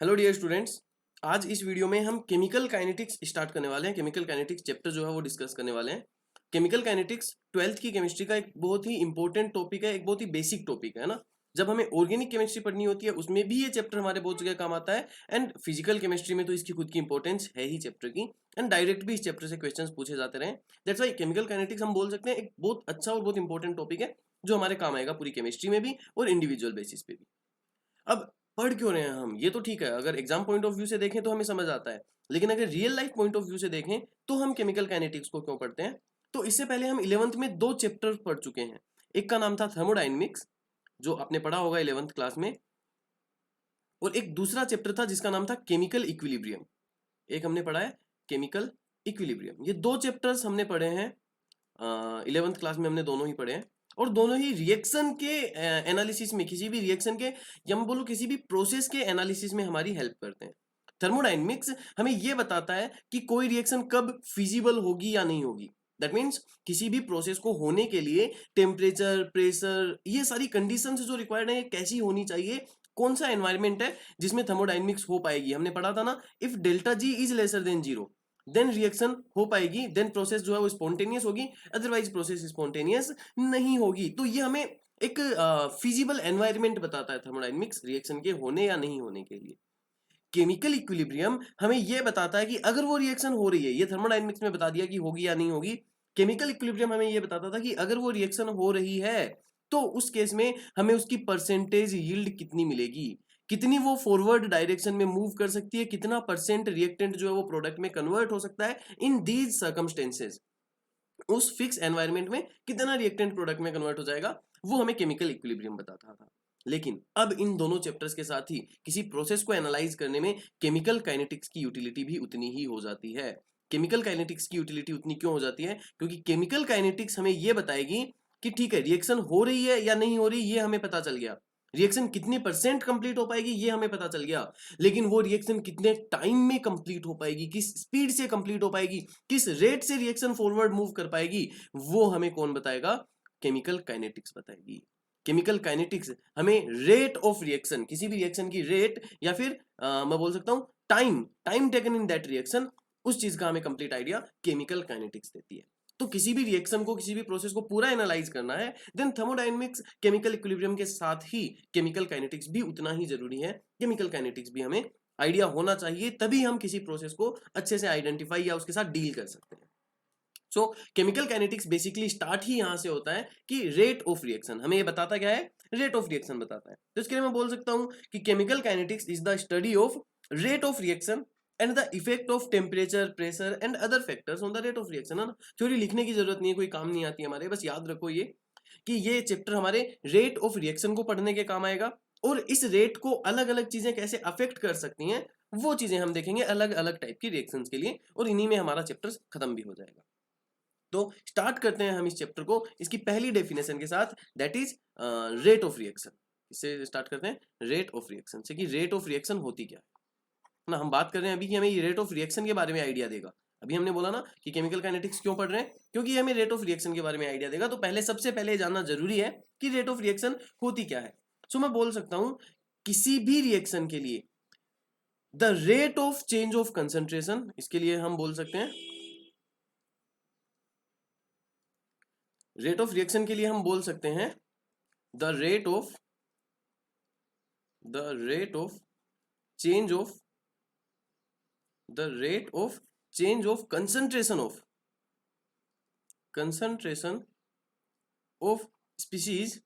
Hello dear students. आज इस video में हम केमिकल काइनेटिक्स स्टार्ट करने वाले हैं। केमिकल काइनेटिक्स चैप्टर जो है वो डिस्कस करने वाले हैं। केमिकल काइनेटिक्स 12th की केमिस्ट्री का एक बहुत ही इंपॉर्टेंट टॉपिक है, एक बहुत ही बेसिक टॉपिक है ना। जब हमें ऑर्गेनिक केमिस्ट्री पढ़नी होती है उसमें भी ये चैप्टर हमारे बहुत जगह काम आता है, एंड फिजिकल केमिस्ट्री में तो इसकी खुद की इंपॉर्टेंस है ही चैप्टर की, एंड डायरेक्ट भी इस चैप्टर से क्वेश्चंस पूछे जाते रहे। दैट्स वाई केमिकल काइनेटिक्स हम बोल सकते हैं एक बहुत अच्छा और बहुत इंपॉर्टेंट टॉपिक है जो हमारे काम आएगा पूरी केमिस्ट्री में भी और इंडिविजुअल बेसिस पे भी। अब पढ़ क्यों रहे हैं हम, ये तो ठीक है, अगर एग्जाम पॉइंट ऑफ व्यू से देखें तो हमें समझ आता है, लेकिन अगर real life point of view से देखें तो हम केमिकल काइनेटिक्स को क्यों पढ़ते हैं। तो इससे पहले हम 11th में दो चैप्टर पढ़ चुके हैं। एक का नाम था थर्मोडायनेमिक्स, जो आपने पढ़ा होगा 11th क्लास में, और एक दूसरा चैप्टर था जिसका नाम था केमिकल इक्विलिब्रियम। एक हमने पढ़ा है केमिकल इक्विलिब्रियम। ये दो चैप्टर्स हमने पढ़े हैं 11th क्लास में, हमने दोनों ही पढ़े हैं, और दोनों ही रिएक्शन के एनालिसिस में, किसी भी रिएक्शन के या मैं बोलूं किसी भी प्रोसेस के एनालिसिस में हमारी हेल्प करते हैं। थर्मोडायनेमिक्स हमें यह बताता है कि कोई रिएक्शन कब फिजिबल होगी या नहीं होगी। दैट मीन्स किसी भी प्रोसेस को होने के लिए टेम्परेचर, प्रेशर, ये सारी कंडीशंस जो रिक्वायर्ड है ये कैसी होनी चाहिए, कौन सा एनवायरमेंट है जिसमें थर्मोडायनेमिक्स हो पाएगी। हमने पढ़ा था ना, if delta G is lesser than zero then reaction हो पाएगी, देन प्रोसेस जो है वो स्पॉन्टेनियस होगी, अदरवाइज प्रोसेस स्पॉन्टेनियस नहीं होगी। तो ये हमें एक फिजिबल एनवायरमेंट बताता है थर्मोडायनेमिक्स रिएक्शन के होने या नहीं होने के लिए। केमिकल इक्विलिब्रियम हमें यह बताता है कि अगर वो रिएक्शन हो रही है, ये थर्मोडायनेमिक्स में बता दिया कि होगी या नहीं होगी। केमिकल इक्विलिब्रियम हमें यह बताता था कि अगर वो रिएक्शन हो रही है तो उस केस में हमें उसकी परसेंटेज यील्ड कितनी मिलेगी, कितनी वो फॉरवर्ड डायरेक्शन में मूव कर सकती है, कितना परसेंट रिएक्टेंट जो है वो प्रोडक्ट में कन्वर्ट हो सकता है इन दीज सर्कमस्टेंसेज। उस फिक्स एनवायरनमेंट में कितना रिएक्टेंट प्रोडक्ट में कन्वर्ट हो जाएगा, वो हमें केमिकल इक्विलिब्रियम बताता था। लेकिन अब इन दोनों चैप्टर्स के साथ ही किसी प्रोसेस को एनालाइज करने में केमिकल काइनेटिक्स की यूटिलिटी भी उतनी ही हो जाती है। केमिकल काइनेटिक्स की यूटिलिटी उतनी क्यों हो जाती है? क्योंकि केमिकल काइनेटिक्स हमें यह बताएगी कि ठीक है, रिएक्शन हो रही है या नहीं हो रही ये हमें पता चल गया, रिएक्शन कितने परसेंट कंप्लीट हो पाएगी ये हमें पता चल गया, लेकिन वो रिएक्शन कितने टाइम में कंप्लीट हो पाएगी, किस स्पीड से कंप्लीट हो पाएगी, किस रेट से रिएक्शन फॉरवर्ड मूव कर पाएगी, वो हमें कौन बताएगा? केमिकल काइनेटिक्स बताएगी। केमिकल काइनेटिक्स हमें रेट ऑफ रिएक्शन, किसी भी रिएक्शन की रेट, या फिर मैं बोल सकता हूं time, time taken in that reaction, उस चीज का हमें कंप्लीट आइडिया केमिकल काइनेटिक्स देती है। तो किसी भी रिएक्शन को, किसी भी प्रोसेस को पूरा एनालाइज करना है, देन थर्मोडायनेमिक्स केमिकल इक्विलिब्रियम के साथ ही केमिकल काइनेटिक्स भी उतना ही जरूरी है। केमिकल काइनेटिक्स भी हमें आइडिया होना चाहिए, तभी हम किसी प्रोसेस को अच्छे से आइडेंटिफाई या उसके साथ डील कर सकते हैं। So chemical kinetics basically start ही यहां से होता है कि रेट ऑफ रिएक्शन हमें ये बताता क्या है, रेट ऑफ रिएक्शन बताता है। तो इसके लिए मैं बोल सकता हूं कि chemical kinetics is the study of rate of reaction and the effect of temperature, pressure and other factors on the rate of reaction. है ना, थ्योरी लिखने की जरूरत नहीं है, कोई काम नहीं आती हमारे, बस याद रखो ये कि ये चैप्टर हमारे रेट ऑफ रिएक्शन को पढ़ने के काम आएगा, और इस रेट को अलग अलग चीजें कैसे अफेक्ट कर सकती हैं वो चीजें हम देखेंगे अलग अलग टाइप की रिएक्शंस के लिए, और इन्हीं में हमारा चैप्टर खत्म भी हो जाएगा। तो स्टार्ट करते हैं हम इस चैप्टर को इसकी पहली डेफिनेशन के साथ, that is rate of reaction. इससे स्टार्ट करते हैं, रेट ऑफ रिएक्शन से, कि रेट ऑफ रिएक्शन होती क्या है ना। हम बात कर रहे हैं अभी कि हमें ये रेट ऑफ रिएक्शन के बारे में आइडिया देगा। अभी हमने बोला ना कि केमिकल काइनेटिक्स क्यों पढ़ रहे हैं, क्योंकि हमें रेट ऑफ रिएक्शन के बारे में आइडिया देगा। तो पहले, सबसे पहले जानना जरूरी है कि रेट ऑफ रिएक्शन होती क्या है। सो मैं बोल सकता हूं किसी भी रिएक्शन के लिए the rate of change of concentration, इसके लिए हम बोल सकते हैं, रेट ऑफ रिएक्शन के लिए हम बोल सकते हैं the rate of change of the rate of change of concentration of species,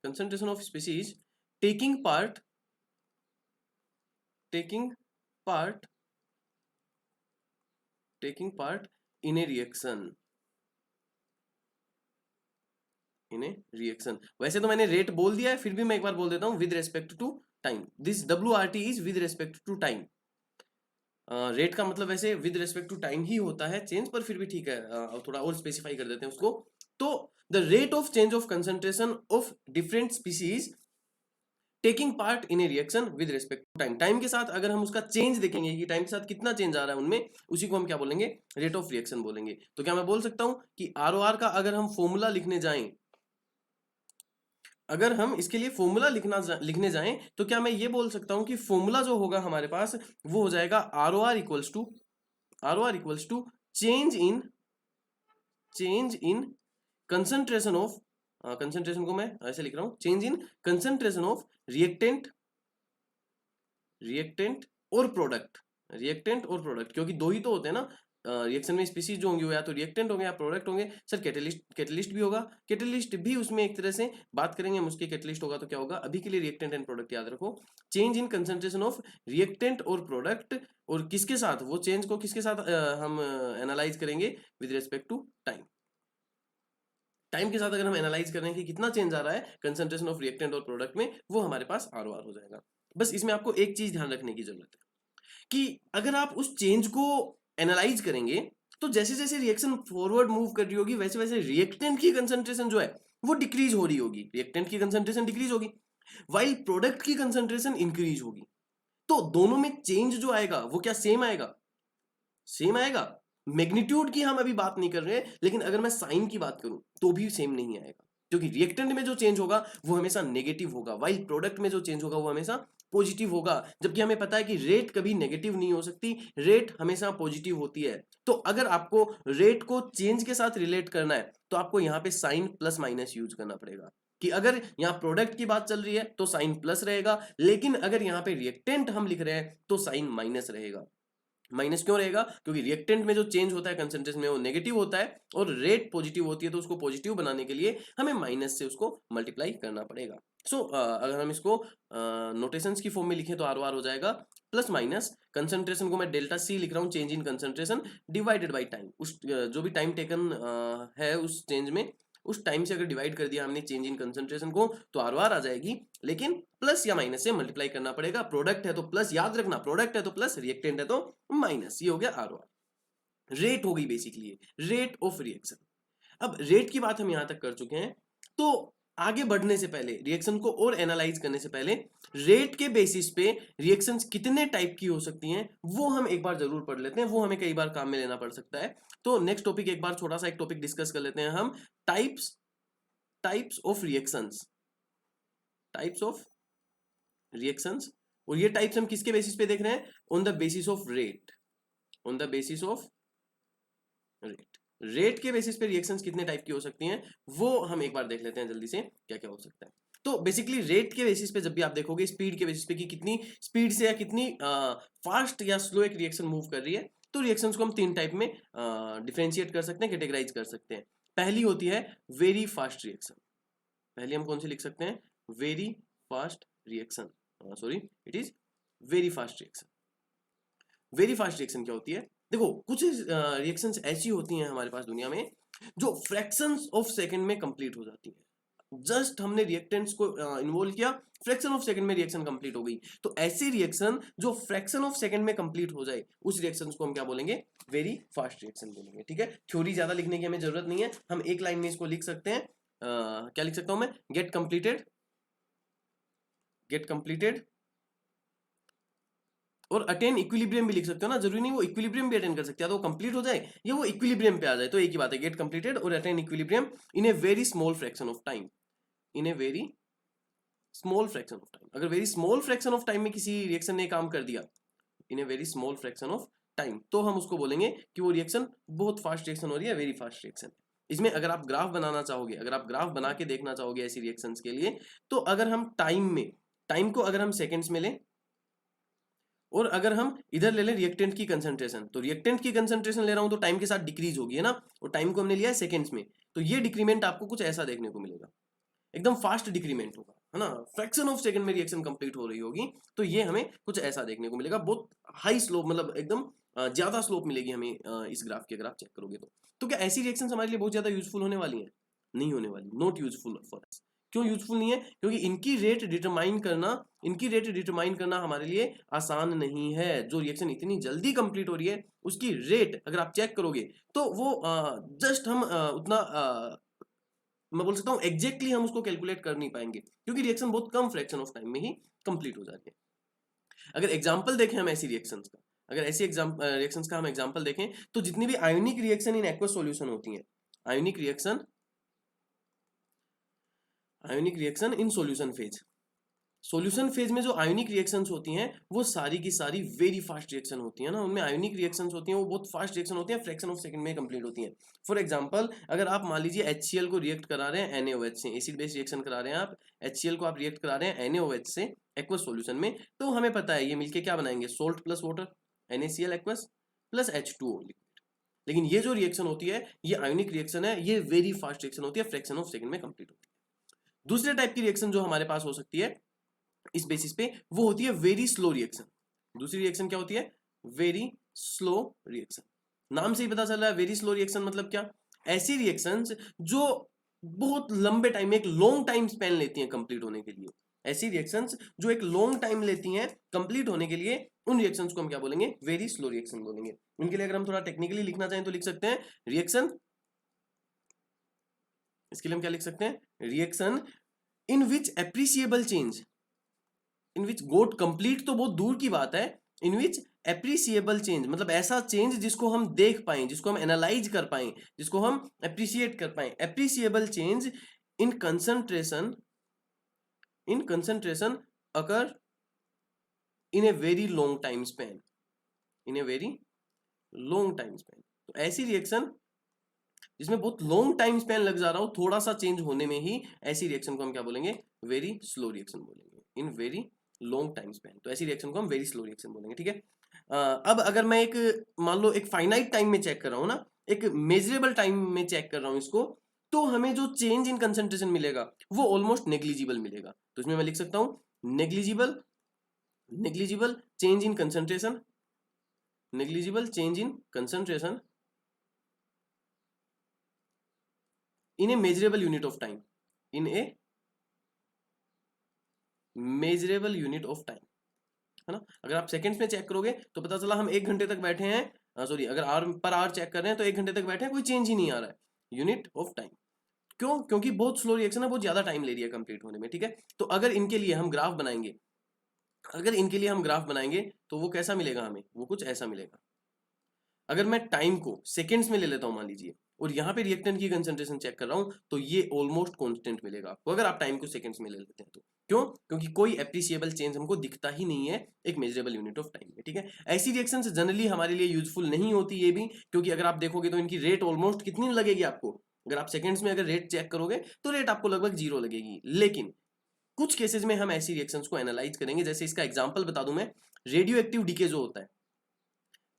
concentration of species taking part in a reaction। वैसे तो मैंने रेट बोल दिया है, फिर भी मैं एक बार बोल देता हूं, with respect to time. This WRT is with respect to time. Rate का मतलब वैसे विद रेस्पेक्ट टू टाइम ही होता है चेंज, पर फिर भी ठीक है, थोड़ा और स्पेसिफाई कर देते हैं उसको। तो the rate of change of concentration of different species taking part in a reaction with respect to time. Time के साथ अगर हम उसका चेंज देखेंगे कि टाइम के साथ कितना चेंज आ रहा है उनमें, उसी को हम क्या बोलेंगे? रेट ऑफ रिएक्शन बोलेंगे। तो क्या मैं बोल सकता हूं कि ROR का अगर हम फॉर्मूला लिखने जाएं, अगर हम इसके लिए फॉर्मूला लिखने जाएं तो क्या मैं ये बोल सकता हूं कि फॉर्मूला जो होगा हमारे पास वो हो जाएगा R O R equals to change in concentration of, concentration को मैं ऐसे लिख रहा हूं, change in concentration of reactant और प्रोडक्ट, क्योंकि दो ही तो होते हैं ना रिएक्शन में, स्पीसीज जो होंगे वो या तो रिएक्टेंट होंगे या प्रोडक्ट होंगे। सर कैटलिस्ट भी होगा, कैटलिस्ट भी उसमें एक तरह से बात करेंगे हम उसके, कैटलिस्ट होगा तो क्या होगा, अभी के लिए रिएक्टेंट एंड प्रोडक्ट याद रखो। Change in concentration of reactant और प्रोडक्ट, और किसके साथ, वो चेंज को किसके साथ हम एनालाइज करेंगे, with respect to time. Time के साथ अगर हम एनालाइज करें कि कितना चेंज आ रहा है कंसंट्रेशन ऑफ रिएक्टेंट और प्रोडक्ट में, वो हमारे पास आर हो जाएगा। बस इसमें आपको एक चीज ध्यान रखने की जरूरत है कि अगर आप उस चेंज को एनालाइज करेंगे तो जैसे जैसे रिएक्शन फॉरवर्ड मूव कर रही होगी वैसे वैसे रिएक्टेंट की कंसंट्रेशन जो है वो डिक्रीज हो रही होगी, रिएक्टेंट की कंसंट्रेशन डिक्रीज होगी, वाइल प्रोडक्ट की कंसंट्रेशन इंक्रीज होगी। तो दोनों में चेंज जो आएगा वो क्या सेम आएगा, सेम आएगा। मैग्नीट्यूड की हम अभी बात नहीं कर रहे, लेकिन अगर मैं साइन की बात करूं तो भी सेम नहीं आएगा, क्योंकि रिएक्टेंट में जो चेंज होगा वो हमेशा नेगेटिव होगा, वाइल प्रोडक्ट में जो चेंज होगा वो हमेशा पॉजिटिव होगा। जबकि हमें पता है कि रेट कभी नेगेटिव नहीं हो सकती, रेट हमेशा पॉजिटिव होती है। तो अगर आपको रेट को चेंज के साथ रिलेट करना है तो आपको यहाँ पे साइन प्लस माइनस यूज करना पड़ेगा, कि अगर यहाँ प्रोडक्ट की बात चल रही है तो साइन प्लस रहेगा, लेकिन अगर यहाँ पे रिएक्टेंट हम लिख रहे हैं तो साइन माइनस रहेगा। माइनस क्यों रहेगा, क्योंकि रिएक्टेंट में जो चेंज होता है कंसंट्रेशन में वो नेगेटिव होता है और रेट पॉजिटिव होती है, तो उसको पॉजिटिव बनाने के लिए हमें माइनस से उसको मल्टीप्लाई करना पड़ेगा। अगर हम इसको नोटेशंस की फॉर्म में लिखें तो आर हो जाएगा प्लस माइनस, कंसंट्रेशन को मैं डेल्टा सी लिख रहा हूँ, change in concentration divided by time, उस जो भी टाइम टेकन है उस चेंज में, उस टाइम से अगर डिवाइड कर दिया हमने चेंज इन कंसंट्रेशन को तो आर आ जाएगी, लेकिन प्लस या माइनस से मल्टीप्लाई करना पड़ेगा। प्रोडक्ट है तो प्लस, याद रखना प्रोडक्ट है तो प्लस, रिएक्टेंट है तो माइनस, ये हो गया आर। रेट हो गई बेसिकली रेट ऑफ रिएक्शन। अब रेट की बात हम यहां तक कर चुके हैं, तो आगे बढ़ने से पहले, रिएक्शन को और एनालाइज करने से पहले, रेट के बेसिस पे रिएक्शंस कितने टाइप की हो सकती हैं वो हम एक बार जरूर पढ़ लेते हैं, वो हमें कई बार काम में लेना पड़ सकता है। तो नेक्स्ट टॉपिक एक बार छोटा सा एक टॉपिक डिस्कस कर लेते हैं हम, types of reactions, types of reactions. और ये टाइप्स हम किसके बेसिस पे देख रहे हैं, on the basis of rate, on the basis of rate. Rate के बेसिस पे रिएक्शंस कितने टाइप की हो सकती हैं वो हम एक बार देख लेते हैं जल्दी से, क्या क्या हो सकता है। तो बेसिकली रेट के बेसिस पे जब भी आप देखोगे, स्पीड के बेसिस पे कि कितनी स्पीड से या कितनी फास्ट या स्लो एक रिएक्शन मूव कर रही है, तो रिएक्शंस को हम तीन टाइप में डिफरेंशिएट कर सकते हैं, कैटेगराइज कर सकते हैं। पहली होती है वेरी फास्ट रिएक्शन। पहले हम कौन सी लिख सकते हैं, very fast reaction, sorry it is very fast reaction. Very fast reaction क्या होती है, देखो कुछ रिएक्शंस ऐसी होती हैं हमारे पास दुनिया में जो फ्रैक्शंस ऑफ सेकंड में कंप्लीट हो जाती है। जस्ट हमने रिएक्टेंट्स को इन्वॉल्व किया, फ्रैक्शन ऑफ सेकंड में रिएक्शन कंप्लीट हो गई। तो ऐसी रिएक्शन जो फ्रैक्शन ऑफ सेकंड में कंप्लीट हो जाए उस रिएक्शन को हम क्या बोलेंगे, वेरी फास्ट रिएक्शन बोलेंगे। ठीक है, थ्योरी ज्यादा लिखने की हमें जरूरत नहीं है, हम एक लाइन में इसको लिख सकते हैं। क्या लिख सकता हूं मैं, गेट कंप्लीटेड और अटेन इक्विलिब्रियम भी लिख सकते हो ना, जरूरी नहीं वो इक्विलिब्रियम भी अटेन कर सकते हैं, तो कंप्लीट हो जाए या वो इक्विलिब्रियम पे आ जाए, तो एक ही बात है, गेट कंप्लीटेड और attain equilibrium in a very small fraction of time, in a very small fraction of time. अगर very small fraction of time में किसी रिएक्शन ने काम कर दिया, in a very small fraction of time, तो हम उसको बोलेंगे कि वो रिएक्शन बहुत फास्ट रिएक्शन हो रही है, वेरी फास्ट रिएक्शन। इसमें अगर आप ग्राफ बनाना चाहोगे, अगर आप ग्राफ बना के देखना चाहोगे ऐसी रिएक्शंस के लिए, तो अगर हम टाइम को अगर हम सेकेंड्स में लें और अगर हम इधर ले लें रिएक्टेंट की कंसंट्रेशन, तो रिएक्टेंट की कंसंट्रेशन ले रहा हूं तो टाइम के साथ डिक्रीज होगी, है ना, और टाइम को हमने लिया है सेकंड्स में, तो ये डिक्रीमेंट आपको कुछ ऐसा देखने को मिलेगा, एकदम फास्ट डिक्रीमेंट होगा, है ना, फ्रैक्शन ऑफ सेकंड में रिएक्शन कंप्लीट हो रही होगी, तो ये हमें कुछ ऐसा देखने को मिलेगा, बहुत हाई स्लोप, मतलब एकदम ज्यादा स्लोप मिलेगी हमें इस ग्राफ की, अगर आप चेक करोगे तो क्या ऐसी रिएक्शन हमारे लिए बहुत ज्यादा यूजफुल होने वाली है, नहीं होने वाली, नॉट यूजफुल फॉर अस। क्यों यूजफुल नहीं है, क्योंकि इनकी रेट डिटरमाइन करना हमारे लिए आसान नहीं है। जो रिएक्शन इतनी जल्दी कंप्लीट हो रही है उसकी रेट अगर आप चेक करोगे तो वो जस्ट हम उतना मैं बोल सकता हूँ एग्जैक्टली हम उसको कैलकुलेट कर नहीं पाएंगे, क्योंकि रिएक्शन बहुत कम फ्रैक्शन ऑफ टाइम में ही कंप्लीट हो जाती है। अगर एग्जाम्पल देखें हम ऐसी रिएक्शंस का, अगर ऐसी रिएक्शंस का हम एग्जाम्पल देखें, तो जितनी भी ionic reaction in aqueous solution होती हैं, ionic reaction ionic reaction in solution phase. Solution phase में जो आयोनिक रिएक्शंस होती हैं वो सारी की सारी वेरी फास्ट रिएक्शन होती हैं ना, उनमें आयोनिक रिएक्शंस होती हैं वो बहुत फास्ट रिएक्शन होती हैं, फ्रैक्शन ऑफ सेकंड में कंप्लीट होती हैं। फॉर एग्जांपल अगर आप मान लीजिए HCl को रिएक्ट करा रहे हैं NaOH से, एसिड बेस रिएक्शन करा रहे हैं आप, HCl को आप रिएक्ट करा रहे हैं NaOH से एक्वस सॉल्यूशन में, तो हमें पता है ये मिलके क्या बनाएंगे, salt plus water, NaCl aqueous plus H2O liquid. लेकिन ये जो रिएक्शन होती है ये आयोनिक रिएक्शन है, ये वेरी फास्ट रिएक्शन होती है, फ्रैक्शन ऑफ सेकंड में कंप्लीट होती है। दूसरे टाइप की रिएक्शन जो हमारे पास हो सकती है इस बेसिस पे वो होती है वेरी स्लो रिएक्शन। दूसरी रिएक्शन क्या होती है, वेरी स्लो रिएक्शन। नाम से ही पता चल रहा है वेरी स्लो रिएक्शन मतलब क्या, ऐसी रिएक्शंस जो बहुत लंबे टाइम, एक लॉन्ग टाइम स्पेन लेती हैं कंप्लीट होने के लिए, ऐसी रिएक्शंस जो एक लॉन्ग टाइम लेती हैं कंप्लीट होने के लिए, उन रिएक्शंस को हम क्या बोलेंगे, वेरी स्लो रिएक्शन बोलेंगे। उनके लिए अगर हम थोड़ा टेक्निकली लिखना चाहें तो लिख सकते हैं रिएक्शन, इसके लिए हम क्या लिख सकते हैं, reaction in which appreciable change, in which got complete तो बहुत दूर की बात है, इन विच एप्रिसिएबल चेंज मतलब ऐसा चेंज जिसको हम देख पाए, जिसको हम एनालाइज कर पाए, जिसको हम एप्रिसिएट कर पाए, appreciable change in concentration, in concentration occur in a very long time Spain, in a very long time Spain. तो ऐसी रिएक्शन जिसमें बहुत लॉन्ग टाइम स्पेन लग जा रहा हो थोड़ा सा चेंज होने में ही, ऐसी रिएक्शन को हम क्या बोलेंगे, वेरी स्लो रिएक्शन बोलेंगे, in very long time Spain. तो ऐसी रिएक्शन को हम वेरी स्लो रिएक्शन बोलेंगे, ठीक है। अब अगर मैं एक मान लो एक फाइनाइट टाइम में चेक कर रहा हूं ना, एक मेजरेबल टाइम में चेक कर रहा हूं इसको, तो हमें जो चेंज इन कंसंट्रेशन मिलेगा वो ऑलमोस्ट नेग्लिजिबल मिलेगा। तो इसमें मैं लिख सकता हूं negligible, negligible change in concentration, negligible change in concentration in A measurable unit of time, in A measurable unit of time, है ना। अगर आप सेकंड्स में चेक करोगे तो पता चला हम 1 घंटे तक बैठे हैं, सॉरी अगर आवर पर आवर चेक कर रहे हैं तो 1 घंटे तक बैठे हैं, कोई चेंज ही नहीं आ रहा है, यूनिट ऑफ टाइम। क्यों, क्योंकि बहुत स्लो रिएक्शन है, बहुत ज्यादा टाइम ले रही है कंप्लीट होने में, ठीक है। तो अगर इनके लिए हम ग्राफ बनाएंगे, अगर इनके लिए हम ग्राफ बनाएंगे तो वो कैसा मिलेगा हमें, वो कुछ ऐसा मिलेगा। अगर मैं टाइम को सेकेंड्स में ले लेता हूं मान लीजिए, और यहां पे रिएक्टेंट की कंसंट्रेशन चेक कर रहा हूं, तो ये ऑलमोस्ट कांस्टेंट मिलेगा आपको अगर आप टाइम को सेकंड्स में ले लेते हैं तो। क्यों, क्योंकि कोई एप्रिसिएबल चेंज हमको दिखता ही नहीं है एक मेजरेबल यूनिट ऑफ टाइम में, ठीक है। ऐसी रिएक्शंस जनरली हमारे लिए यूजफुल नहीं होती ये भी, क्योंकि अगर आप देखोगे तो इनकी रेट ऑलमोस्ट कितनी लगेगी आपको, अगर आप सेकंड्स में अगर रेट चेक करोगे तो रेट आपको लगभग 0 लगेगी। लेकिन कुछ केसेस में हम ऐसी रिएक्शंस को एनालाइज करेंगे, जैसे इसका एग्जांपल बता दूं मैं, रेडियो एक्टिव डीके जो होता है,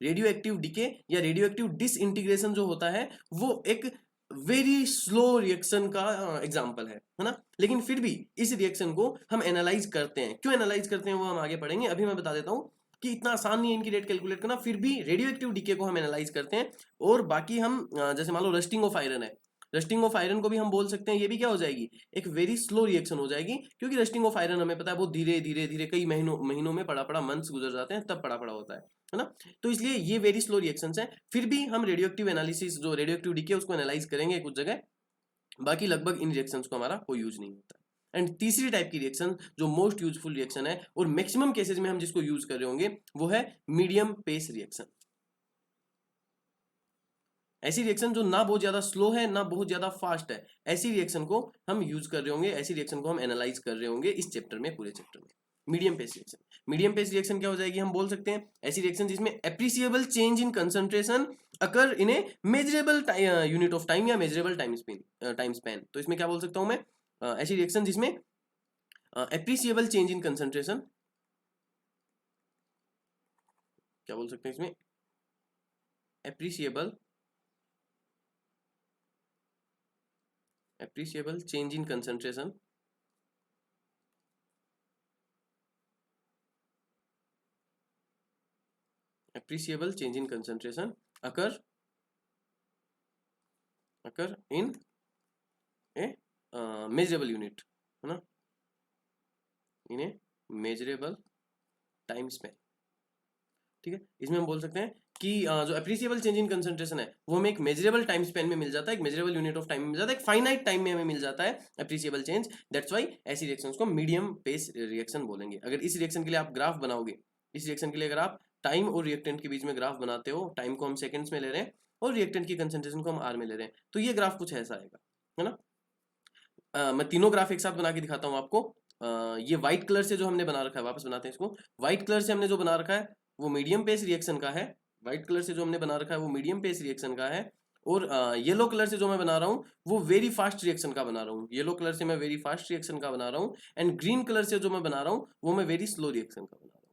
रेडियो एक्टिव डीके या रेडियो एक्टिव डिसइंटीग्रेशन जो होता है वो एक वेरी स्लो रिएक्शन का एग्जांपल है ना। लेकिन फिर भी इस रिएक्शन को हम एनालाइज करते हैं, क्यों एनालाइज करते हैं वो हम आगे पढ़ेंगे। अभी मैं बता देता हूं कि इतना आसान नहीं है इनकी रेट कैलकुलेट करना, फिर भी रेडियो एक्टिव डीके को हम एनालाइज करते हैं। और बाकी हम जैसे मान लो रस्टिंग ऑफ आयरन है, रस्टिंग ऑफ आयरन को भी हम बोल सकते हैं, ये भी क्या हो जाएगी, एक वेरी स्लो रिएक्शन हो जाएगी, क्योंकि रस्टिंग ऑफ आयरन हमें पता है बहुत धीरे धीरे धीरे कई महीनों में पड़ा मंथ्स गुजर जाते हैं तब पड़ा होता है ना। तो इसलिए ये वेरी स्लो रिएक्शंस हैं। फिर भी हम रेडियो एक्टिव एनालिसिस जो रेडियो एक्टिव डीके उसको एनालाइज करेंगे कुछ जगह, बाकी लगभग इन रिएक्शंस को हमारा कोई यूज नहीं होता। एंड तीसरी टाइप की रिएक्शन जो मोस्ट यूजफुल रिएक्शन है और मैक्सिमम केसेस में हम जिसको यूज कर रहे होंगे वो है मीडियम पेस रिएक्शन। ऐसी रिएक्शन जो ना बहुत ज्यादा स्लो है ना बहुत ज्यादा फास्ट है, ऐसी रिएक्शन को हम यूज कर रहे होंगे, ऐसी रिएक्शन को हम एनालाइज कर रहे होंगे इस चैप्टर में, पूरे चैप्टर में। Medium pace reaction, medium pace reaction क्या हो जाएगी, हम बोल सकते हैं ऐसी रिएक्शन जिसमें appreciable change in concentration occur in A measurable unit of time या मेजरेबल टाइम स्पेन। तो इसमें क्या बोल सकता हूं मैं, ऐसी रिएक्शन जिसमें एप्रिसिएबल चेंज इन कंसंट्रेशन, क्या बोल सकते हैं इसमें, appreciable change in concentration appreciable change in concentration occur in a measurable unit, है ना, in a measurable time span, ठीक है। इसमें हम बोल सकते हैं कि जो एप्रिसिएबल चेंज इन कंसंट्रेशन है वो हमें एक मेजरेबल टाइम स्पेन में मिल जाता है, एक मेजरेबल यूनिट ऑफ टाइम में मिल जाता है, एक फाइनाइट टाइम में हमें मिल जाता है एप्रिसिएबल चेंज। दैट्स व्हाई ऐसी रिएक्शंस को मीडियम पेस रिएक्शन बोलेंगे। अगर इस रिएक्शन के लिए आप ग्राफ बनाओगे, इस रिएक्शन के लिए अगर आप टाइम और रिएक्टेंट के बीच में ग्राफ बनाते हो, टाइम को हम सेकंड्स में ले रहे हैं और रिएक्टेंट की कंसंट्रेशन को हम आर में ले रहे हैं, तो ये ग्राफ कुछ ऐसा आएगा, है ना। मैं तीनों ग्राफ एक साथ बना के दिखाता हूँ आपको। ये व्हाइट कलर से जो हमने बना रखा है, वापस बनाते हैं इसको। व्हाइट कलर से हमने जो बना रखा है वो मीडियम पेस रिएक्शन का है। व्हाइट कलर से जो हमने बना रखा है वो मीडियम पेस रिएक्शन का है। और येलो कलर से जो मैं बना रहा हूँ वो वेरी फास्ट रिएक्शन का बना रहा हूँ। येलो कलर से मैं वेरी फास्ट रिएक्शन का बना रहा हूँ, एंड ग्रीन कलर से जो मैं बना रहा हूँ वो मैं वेरी स्लो रिएक्शन का बना रहा हूँ।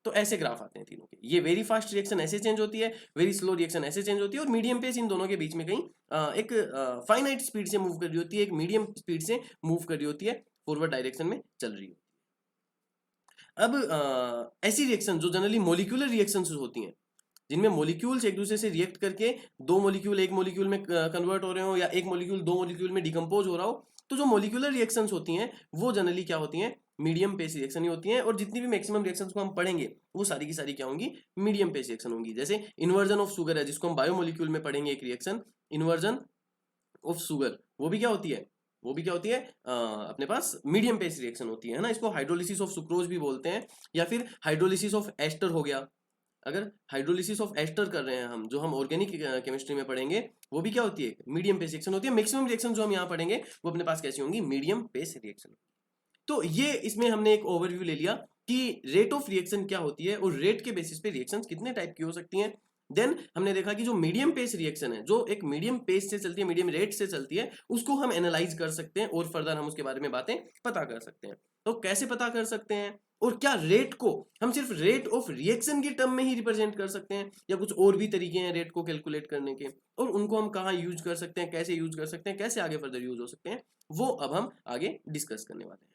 तो ऐसे ग्राफ आते हैं तीनों के। ये वेरी फास्ट रिएक्शन ऐसे चेंज होती है, वेरी स्लो रिएक्शन ऐसे चेंज होती है, और मीडियम पेस इन दोनों के बीच में कहीं एक फाइनाइट स्पीड से मूव कर रही होती है, एक मीडियम स्पीड से मूव कर रही होती है, फॉरवर्ड डायरेक्शन में चल रही होती है। अब ऐसी रिएक्शन जो जनरली मोलिकुलर रिएक्शंस होती हैं, जिनमें मॉलिक्यूल्स एक दूसरे से रिएक्ट करके दो मॉलिक्यूल एक मॉलिक्यूल में कन्वर्ट हो रहे हो, या एक मॉलिक्यूल दो मॉलिक्यूल में डिकम्पोज हो रहा हो, तो जो मॉलिक्यूलर रिएक्शंस होती हैं वो जनरली क्या होती हैं, मीडियम पेस रिएक्शन ही होती हैं। और जितनी भी मैक्सिमम रिएक्शंस को हम पढ़ेंगे वो सारी की सारी क्या होंगी, मीडियम पेस रिएक्शन होंगी। जैसे इन्वर्जन ऑफ शुगर है, जिसको हम बायोमोलिक्यूल में पढ़ेंगे, एक रिएक्शन इन्वर्जन ऑफ शुगर, वो भी क्या होती है, वो भी क्या होती है, अपने पास मीडियम पेस रिएक्शन होती है ना। इसको हाइड्रोलिसिस ऑफ सुक्रोज भी बोलते हैं, या फिर हाइड्रोलिसिस ऑफ एस्टर हो गया। अगर हाइड्रोलिसिस ऑफ एस्टर कर रहे हैं हम, जो हम ऑर्गेनिक केमिस्ट्री में पढ़ेंगे, वो भी क्या होती है, मीडियम पेस रिएक्शन होती है। मैक्सिमम रिएक्शन जो हम यहाँ पढ़ेंगे वो अपने पास कैसी होंगी, मीडियम पेस रिएक्शन। तो ये इसमें हमने एक ओवरव्यू ले लिया कि रेट ऑफ रिएक्शन क्या होती है, और रेट के बेसिस पे रिएक्शंस कितने टाइप की हो सकती हैं। देन हमने देखा कि जो मीडियम पेस रिएक्शन है, जो एक मीडियम पेस से चलती है, मीडियम रेट से चलती है, उसको हम एनालाइज कर सकते हैं, और फर्दर हम उसके बारे में बातें पता कर सकते हैं। तो कैसे पता कर सकते हैं, और क्या रेट को हम सिर्फ रेट ऑफ रिएक्शन के टर्म में ही रिप्रेजेंट कर सकते हैं, या कुछ और भी तरीके हैं रेट को कैलकुलेट करने के, और उनको हम कहाँ यूज कर सकते हैं, कैसे यूज कर सकते हैं, कैसे आगे फर्दर यूज हो सकते हैं, वो अब हम आगे डिस्कस करने वाले हैं।